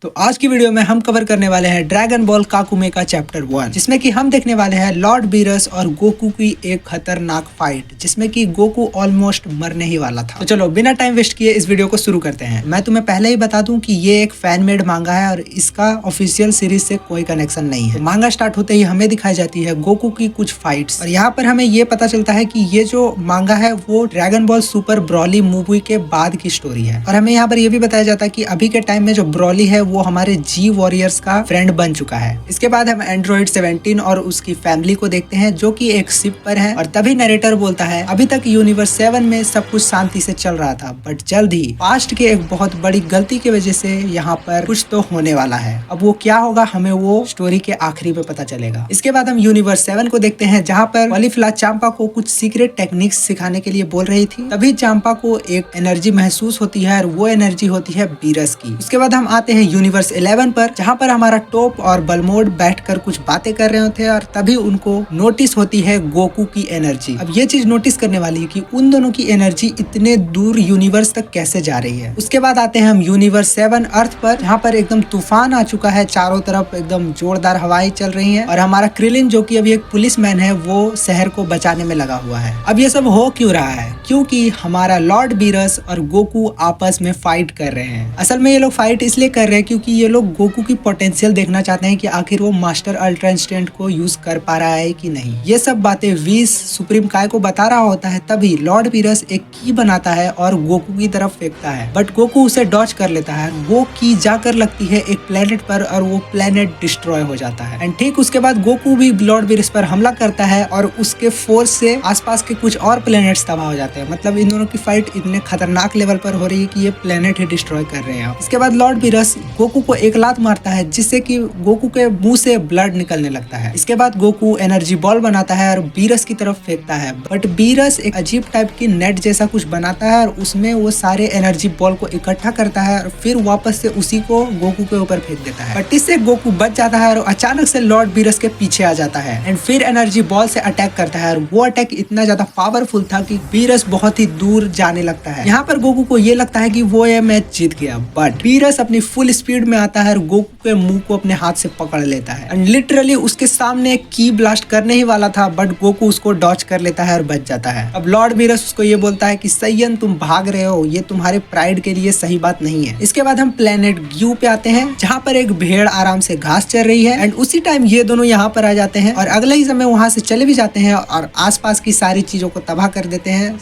तो आज की वीडियो में हम कवर करने वाले हैं ड्रैगन बॉल काकुमे का चैप्टर 1, जिसमें कि हम देखने वाले हैं लॉर्ड बीरस और गोकू की एक खतरनाक फाइट, जिसमें कि गोकू ऑलमोस्ट मरने ही वाला था। तो चलो बिना टाइम वेस्ट किए इस वीडियो को शुरू करते हैं। मैं तुम्हें पहले ही बता दूं कि ये एक फैन मेड मांगा है और इसका ऑफिशियल सीरीज से कोई कनेक्शन नहीं है। तो मांगा स्टार्ट होते ही हमें दिखाई जाती है गोकू की कुछ फाइट्स, और यहाँ पर हमें ये पता चलता है कि ये जो मांगा है वो dragon ball super Broly movie के बाद की स्टोरी है। और हमें यहाँ पर यह भी बताया जाता है कि अभी के टाइम में जो ब्रॉली है वो हमारे जी वॉरियर्स का फ्रेंड बन चुका है। इसके बाद हम एंड्रॉइड 17 और उसकी फैमिली को देखते हैं जो कि एक शिप पर है, और तभी नरेटर बोलता है अभी तक यूनिवर्स 7 में सब कुछ शांति से चल रहा था, बट जल्द ही पास्ट के एक बहुत बड़ी गलती की वजह से यहाँ पर कुछ तो होने वाला है। अब वो क्या होगा हमें वो स्टोरी के आखिरी में पता चलेगा। इसके बाद हम यूनिवर्स 7 को देखते हैं जहाँ पर ओलिफ्ला चांपा को कुछ सीक्रेट टेक्निक्स सिखाने के लिए बोल रही थी। तभी चांपा को एक एनर्जी महसूस होती है और वो एनर्जी होती है बीरस की। उसके बाद हम आते हैं यूनिवर्स 11 पर, जहाँ पर हमारा टॉप और बलमोड बैठकर कुछ बातें कर रहे थे, और तभी उनको नोटिस होती है गोकू की एनर्जी। अब ये चीज नोटिस करने वाली है कि उन दोनों की एनर्जी इतने दूर यूनिवर्स तक कैसे जा रही है। उसके बाद आते हैं हम यूनिवर्स 7 अर्थ पर, जहाँ पर एकदम तूफान आ चुका है, चारों तरफ एकदम जोरदार हवाएं चल रही है, और हमारा क्रिलिन जो कि अभी एक पुलिसमैन है वो शहर को बचाने में लगा हुआ है। अब ये सब हो क्यों रहा है? क्योंकि हमारा लॉर्ड बीरस और गोकू आपस में फाइट कर रहे हैं। असल में ये लोग फाइट इसलिए कर रहे हैं क्योंकि ये लोग गोकू की पोटेंशियल देखना चाहते हैं कि आखिर वो मास्टर अल्ट्रा इंस्टेंट को यूज कर पा रहा है कि नहीं। ये सब बातें वीस सुप्रीम काय को बता रहा होता है, तभी लॉर्ड बीरस एक की बनाता है और गोकू की तरफ फेंकता है, बट गोकू उसे डॉच कर लेता है। वो की जाकर लगती है एक प्लेनेट पर और वो प्लेनेट डिस्ट्रॉय हो जाता है। एंड ठीक उसके बाद गोकू भी लॉर्ड बीरस पर हमला करता है और उसके फोर्स से आसपास के कुछ और प्लेनेट्स तबाह हो जाते हैं। मतलब इन दोनों की फाइट इतने खतरनाक लेवल पर हो रही है कि ये प्लेनेट ही डिस्ट्रॉय कर रहे हैं। इसके बाद लॉर्ड बीरस गोकू को एक लात मारता है जिससे कि गोकू के मुंह से ब्लड निकलने लगता है। इसके बाद गोकू एनर्जी बॉल बनाता है और बीरस की तरफ फेंकता है, बट बीरस एक अजीब टाइप की नेट जैसा कुछ बनाता है और उसमें वो सारे एनर्जी बॉल को इकट्ठा करता है और फिर वापस से उसी को गोकू के ऊपर फेंक देता है। बट इससे गोकू बच जाता है और अचानक से लॉर्ड बीरस के पीछे आ जाता है एंड फिर एनर्जी बॉल से अटैक करता है, और वो अटैक इतना ज्यादा पावरफुल था कि बीरस बहुत ही दूर जाने लगता है। यहाँ पर गोकू को ये लगता है कि वो ये मैच जीत गया, बट बीरस अपनी फुल स्पीड में आता है और गोकू के मुंह को अपने हाथ से पकड़ लेता है एंड लिटरली उसके सामने की ब्लास्ट करने ही वाला था, बट गोकू उसको डॉच कर लेता है और बच जाता है। अब लॉर्ड बीरस उसको ये बोलता है कि सैयन तुम भाग रहे हो, ये तुम्हारे प्राइड के लिए सही बात नहीं है। इसके बाद हम प्लेनेट ग्यू पे आते हैं जहाँ पर एक भेड़ आराम से घास चर रही है एंड उसी टाइम ये दोनों यहाँ पर आ जाते हैं और अगले ही समय वहाँ से चले भी जाते हैं और आसपास की सारी चीजों को तबाह कर देते हैं।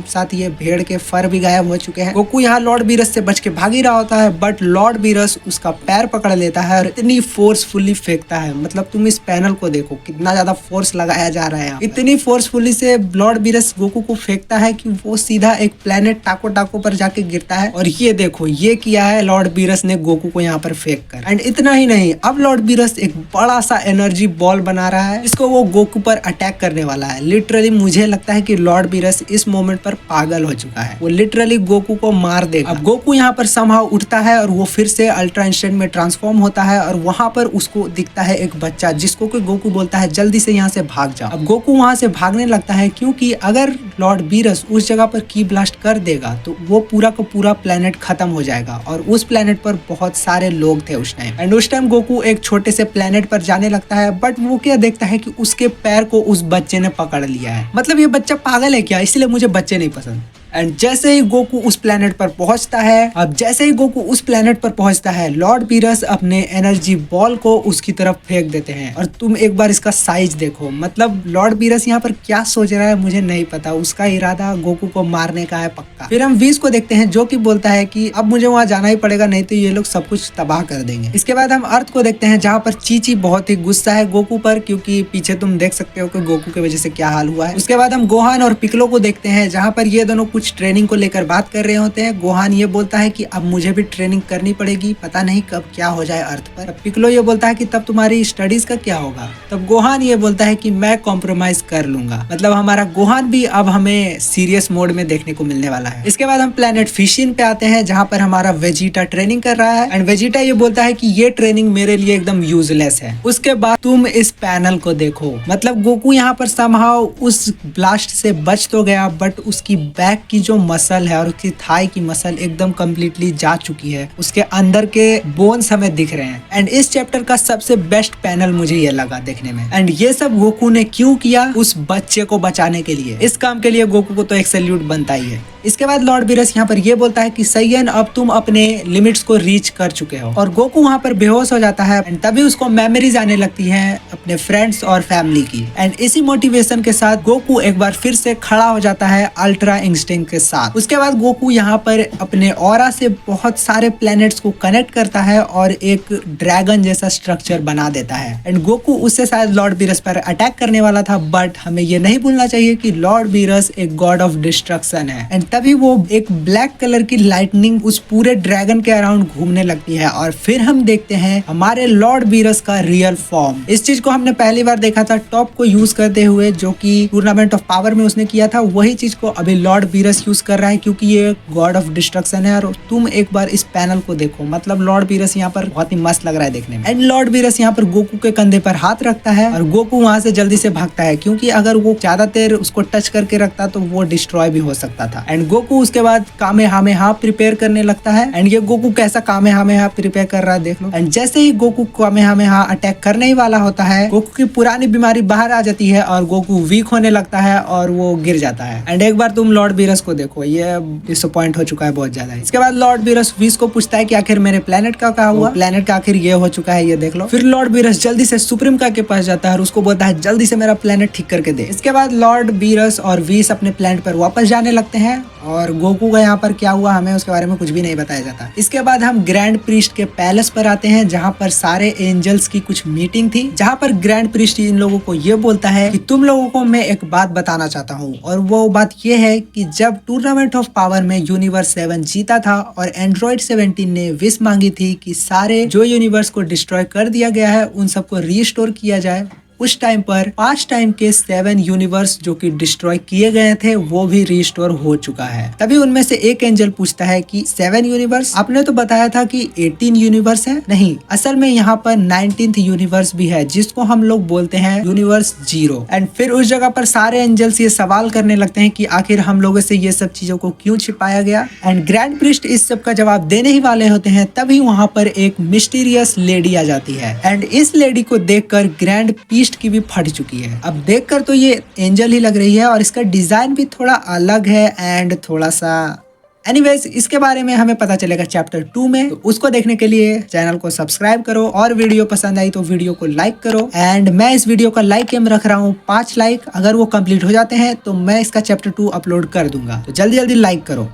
साथ ये भेड़ के फर भी गायब हो चुके हैं। गोकू यहाँ लॉर्ड बीरस से बच के भाग ही रहा होता है, बट लॉर्ड बीरस उसका पैर पकड़ लेता है और इतनी फोर्सफुली फेंकता है। मतलब तुम इस पैनल को देखो कितना ज्यादा फोर्स लगाया जा रहा है। इतनी फोर्सफुली से लॉर्ड बीरस गोकू को फेंकता है कि वो सीधा एक प्लेनेट टाको टाको पर जाके गिरता है, और ये देखो ये किया है लॉर्ड बीरस ने गोकू को यहाँ पर फेंक कर। एंड इतना ही नहीं, अब लॉर्ड बीरस एक बड़ा सा एनर्जी बॉल बना रहा है, इसको वो गोकू पर अटैक करने वाला है। लिटरली मुझे लगता है कि लॉर्ड बीरस इस मोमेंट पर पागल हो चुका है, वो लिटरली गोकू को मार देगा। अब गोकू यहाँ पर समहाउ उठता है और वो फिर से अल्ट्रा इंस्टेंट में ट्रांसफॉर्म होता है, और वहाँ पर उसको दिखता है एक बच्चा जिसको कि गोकू बोलता है जल्दी से यहाँ से भाग जाओ। अब गोकू वहाँ से भागने लगता है क्योंकि अगर लॉर्ड बीरस उस जगह पर की ब्लास्ट कर देगा तो वो पूरा का पूरा प्लेनेट खत्म हो जाएगा, और उस प्लेनेट पर बहुत सारे लोग थे उस टाइम। एंड उस टाइम गोकू एक छोटे से प्लेनेट पर जाने लगता है, बट वो क्या देखता है कि उसके पैर को उस बच्चे ने पकड़ लिया है। मतलब ये बच्चा पागल है क्या? इसलिए मुझे बच्चे नहीं पसंद। एंड जैसे ही गोकू उस प्लेनेट पर पहुंचता है, अब जैसे ही गोकू उस प्लेनेट पर पहुंचता है, लॉर्ड बीरस अपने एनर्जी बॉल को उसकी तरफ फेंक देते हैं, और तुम एक बार इसका साइज देखो। मतलब लॉर्ड बीरस यहाँ पर क्या सोच रहा है मुझे नहीं पता, उसका इरादा गोकू को मारने का है पक्का। फिर हम वीस को देखते हैं जो कि बोलता है कि अब मुझे वहाँ जाना ही पड़ेगा, नहीं तो ये लोग सब कुछ तबाह कर देंगे। इसके बाद हम अर्थ को देखते हैं जहाँ पर चीची बहुत ही गुस्सा है गोकू पर, क्योंकि पीछे तुम देख सकते हो कि गोकू की वजह से क्या हाल हुआ है। उसके बाद हम गोहान और पिकलो को देखते हैं जहाँ पर ये दोनों कुछ ट्रेनिंग को लेकर बात कर रहे होते हैं। गोहान ये बोलता है कि अब मुझे भी ट्रेनिंग करनी पड़ेगी, पता नहीं कब क्या हो जाए अर्थ पर। पिकलो ये बोलता है कि तब तुम्हारी स्टडीज का क्या होगा? तब गोहान ये बोलता है कि मैं कॉम्प्रोमाइज कर लूंगा। मतलब हमारा गोहान भी अब हमें सीरियस मोड में देखने को मिलने वाला है। इसके बाद हम प्लेनेट फिशिन पे आते हैं जहाँ पर हमारा वेजिटा ट्रेनिंग कर रहा है, एंड वेजिटा ये बोलता है कि ये ट्रेनिंग मेरे लिए एकदम यूजलेस है। उसके बाद तुम इस पैनल को देखो। मतलब गोकू यहाँ पर समहाउ उस ब्लास्ट से बच तो गया, बट उसकी बैक की की जो मसल है और उसकी थाई की मसल एकदम कम्प्लीटली जा चुकी है, उसके अंदर के बोन्स हमें दिख रहे हैं। एंड इस चैप्टर का सबसे बेस्ट पैनल मुझे ये लगा देखने में। एंड ये सब गोकू ने क्यों किया? उस बच्चे को बचाने के लिए। इस काम के लिए गोकू को तो एक सैल्यूट बनता ही है। इसके बाद लॉर्ड बीरस यहाँ पर ये बोलता है कि सैयन अब तुम अपने लिमिट्स को रीच कर चुके हो, और गोकू वहाँ पर बेहोश हो जाता है। एंड तभी उसको मेमोरीज आने लगती हैं अपने फ्रेंड्स और फैमिली की। एंड इसी मोटिवेशन के साथ गोकू एक बार फिर से खड़ा हो जाता है अल्ट्रा इंस्टिंक्ट के साथ। उसके बाद गोकू यहाँ पर अपने ऑरा से बहुत सारे प्लैनेट्स को कनेक्ट करता है और एक ड्रैगन जैसा स्ट्रक्चर बना देता है। एंड गोकू उससे शायद लॉर्ड बीरस पर अटैक करने वाला था, बट हमें ये नहीं भूलना चाहिए कि लॉर्ड बीरस एक गॉड ऑफ डिस्ट्रक्शन है। एंड तभी वो एक ब्लैक कलर की लाइटनिंग उस पूरे ड्रैगन के अराउंड घूमने लगती है, और फिर हम देखते हैं हमारे लॉर्ड बीरस का रियल फॉर्म। इस चीज को हमने पहली बार देखा था टॉप को यूज करते हुए, जो कि टूर्नामेंट ऑफ पावर में उसने किया था। वही चीज को अभी लॉर्ड बीरस यूज कर रहा है, क्योंकि ये गॉड ऑफ डिस्ट्रक्शन है। और तुम एक बार इस पैनल को देखो, मतलब लॉर्ड बीरस यहाँ पर बहुत ही मस्त लग रहा है देखने में। एंड लॉर्ड बीरस यहाँ पर गोकू के कंधे पर हाथ रखता है और गोकू वहां से जल्दी से भागता है, क्योंकि अगर वो ज्यादा देर उसको टच करके रखता तो वो डिस्ट्रॉय भी हो सकता था। एंड गोकू उसके बाद कामेहामेहा प्रिपेयर करने लगता है। एंड ये गोकू कैसा कामेहामेहा प्रिपेयर कर रहा है देख लो। एंड जैसे ही गोकू कामेहामेहा अटैक करने ही वाला होता है, गोकू की पुरानी बीमारी बाहर आ जाती है और गोकू वीक होने लगता है और वो गिर जाता है। एंड एक बार तुम लॉर्ड बीरस को देखो, ये डिसअपॉइंट हो चुका है बहुत ज्यादा। इसके बाद लॉर्ड बीरस विश को पूछता है कि आखिर मेरे प्लेनेट का क्या हुआ? प्लेनेट का आखिर ये हो चुका है, ये देख लो। फिर लॉर्ड बीरस जल्दी से सुप्रीम का के पास जाता है और उसको बोलता है जल्दी से मेरा प्लेनेट ठीक करके दे। इसके बाद लॉर्ड बीरस और विश अपने प्लेनेट पर वापस जाने लगते हैं, और गोकू का यहाँ पर क्या हुआ हमें उसके बारे में कुछ भी नहीं बताया जाता। इसके बाद हम ग्रैंड प्रीस्ट के पैलेस पर आते हैं, जहाँ पर सारे एंजल्स की कुछ मीटिंग थी, जहाँ पर ग्रैंड प्रीस्ट इन लोगों को ये बोलता है कि तुम लोगों को मैं एक बात बताना चाहता हूँ, और वो बात ये है कि जब टूर्नामेंट ऑफ पावर में यूनिवर्स 7 जीता था और एंड्रॉइड 17 ने विश मांगी थी कि सारे जो यूनिवर्स को डिस्ट्रॉय कर दिया गया है उन सबको रीस्टोर किया जाए, उस टाइम पर 5 टाइम के 7 यूनिवर्स जो कि डिस्ट्रॉय किए गए थे वो भी रिस्टोर हो चुका है। तभी उनमें से एक एंजल पूछता है कि 7 यूनिवर्स? आपने तो बताया था कि 18 यूनिवर्स है। नहीं, असल में यहाँ पर 19th यूनिवर्स भी है, जिसको हम लोग बोलते हैं यूनिवर्स 0। एंड फिर उस जगह पर सारे एंजल्स ये सवाल करने लगते हैं कि आखिर हम लोगों से ये सब चीजों को क्यों छिपाया गया। एंड ग्रैंड प्रीस्ट इस सब का जवाब देने ही वाले होते हैं, तभी वहाँ पर एक मिस्टीरियस लेडी आ जाती है। एंड इस लेडी को देखकर ग्रैंड की भी फट चुकी है। अब देखकर तो ये एंजल ही लग रही है, और इसका डिजाइन भी थोड़ा अलग है एंड थोड़ा सा एनीवेज इसके बारे में हमें पता चलेगा चैप्टर 2 में। तो उसको देखने के लिए चैनल को सब्सक्राइब करो, और वीडियो पसंद आई तो वीडियो को लाइक करो। एंड मैं इस वीडियो का लाइक एम रख रहा हूँ 5 लाइक। अगर वो कंप्लीट हो जाते हैं तो मैं इसका चैप्टर 2 अपलोड कर दूंगा, तो जल्दी जल्दी लाइक करो।